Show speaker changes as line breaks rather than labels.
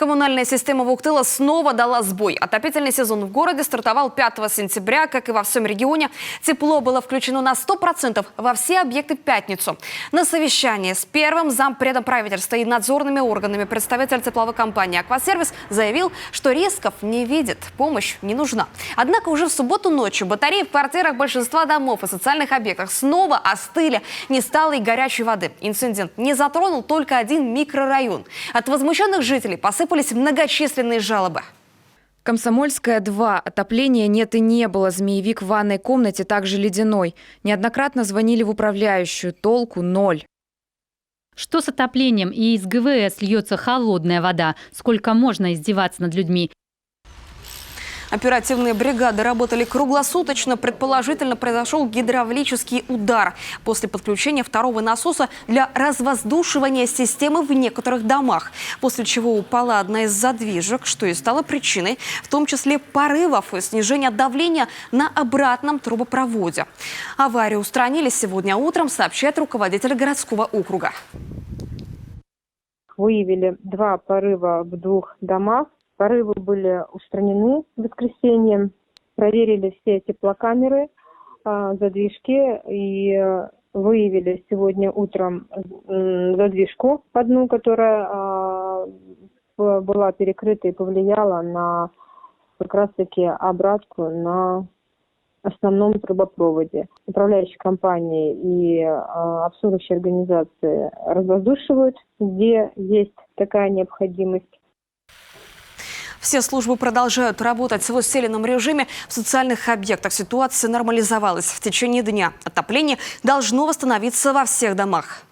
Коммунальная система Вуктыла снова дала сбой. Отопительный сезон в городе стартовал 5 сентября, как и во всем регионе. Тепло было включено на 100% во все объекты в пятницу. На совещании с первым зампредом правительства и надзорными органами представитель тепловой компании «Аквасервис» заявил, что рисков не видит, помощь не нужна. Однако уже в субботу ночью батареи в квартирах большинства домов и социальных объектах снова остыли. Не стало и горячей воды. Инцидент не затронул только один микрорайон. От возмущенных жителей посыпались многочисленные жалобы.
Комсомольская, 2. Отопления нет и не было. Змеевик в ванной комнате также ледяной. Неоднократно звонили в управляющую. Толку 0.
Что с отоплением? И из ГВС льется холодная вода. Сколько можно издеваться над людьми?
Оперативные бригады работали круглосуточно. Предположительно, произошел гидравлический удар после подключения второго насоса для развоздушивания системы в некоторых домах, после чего упала одна из задвижек, что и стало причиной, в том числе порывов и снижения давления на обратном трубопроводе. Аварию устранили сегодня утром, сообщает руководитель городского округа.
Выявили 2 порыва в 2 домах. Порывы были устранены в воскресенье. Проверили все теплокамеры, задвижки и выявили сегодня утром задвижку одну, которая была перекрыта и повлияла на как раз-таки обратку на основном трубопроводе. Управляющие компании и обслуживающие организации развоздушивают, где есть такая необходимость.
Все службы продолжают работать в усиленном режиме. В социальных объектах ситуация нормализовалась в течение дня. Отопление должно восстановиться во всех домах.